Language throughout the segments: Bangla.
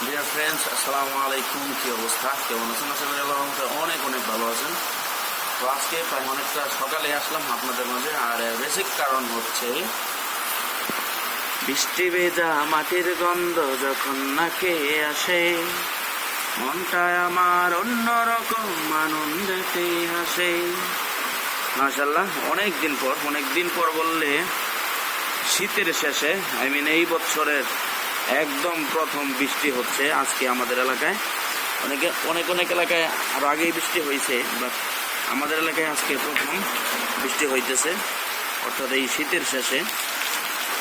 ডিয়ার ফ্রেন্ডস, আসসালামু আলাইকুম। কী অবস্থা, কেমন আছেন? আশা করি আল্লাহর রহমতে অনেক অনেক ভালো আছেন। তো আজকে প্রায় অনেকটা সকালে আসলাম আপনাদের মাঝে, আর এর বেসিক কারণ হচ্ছে বৃষ্টি ভেজা মাটির গন্ধ যখন নাকে আসে, মনটা আমার অন্যরকম আনন্দেতে হাসে। মাশাআল্লাহ, অনেক দিন পর বললে শীতের শেষে, এই বছরের একদম প্রথম বৃষ্টি হচ্ছে আজকে আমাদের এলাকায়। অনেক এলাকায় আরো আগেই বৃষ্টি হয়েছে, বাট আমাদের এলাকায় আজকে প্রথম বৃষ্টি হইতেছে, অর্থাৎ এই শীতের শেষে।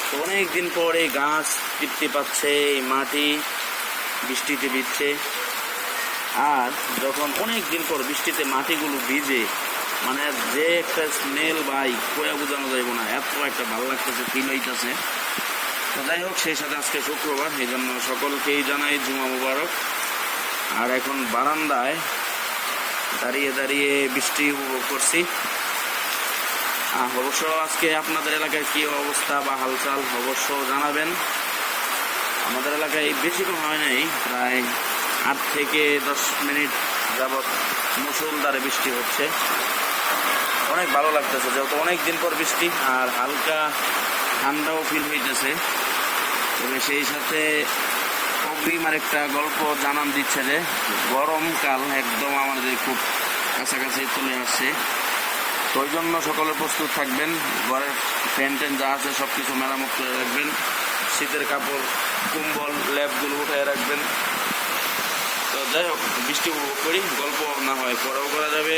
তো অনেক দিন পর এই গাছ তৃপ্তি পাচ্ছে, এই মাটি বৃষ্টিতে ভিজছে। আর যখন অনেক দিন পর বৃষ্টিতে মাটিগুলো ভিজে, মানে যে একটা স্মেল ভাই কয়া বোঝানো যাইব না, এত একটা ভালো লাগতেছে, ফিল হইতেছে। তো যাই হোক, সেই সাথে আজকে শুক্রবার, এই জন্য সকলকেই জানাই জুমা মুবারক। আর এখন বারান্দায় দাঁড়িয়ে বৃষ্টি উপভোগ করছি। অবশ্য আজকে আপনাদের এলাকায় কি অবস্থা বা হালচাল অবশ্য জানাবেন। আমাদের এলাকায় বেশিক্ষণ হয় নাই, প্রায় 8 থেকে 10 মিনিট যাবৎ মুষলধারে বৃষ্টি হচ্ছে। অনেক ভালো লাগতেছে, যেহেতু অনেক দিন পর বৃষ্টি, আর হালকা ঠান্ডাও ফিল হইতেছে। তবে সেই সাথে অগ্রিম আর একটা গল্প জানান দিচ্ছে যে গরমকাল একদম আমাদের খুব কাছাকাছি চলে আসছে। তো ওই জন্য সকলে প্রস্তুত থাকবেন, ঘরের ফ্যান যা আছে সব কিছু মেরামত করে রাখবেন, শীতের কাপড় কম্বল ল্যাপগুলো উঠে রাখবেন। তো যাই হোক, বৃষ্টি উপভোগ করি, গল্প না হয় পরেও করা যাবে।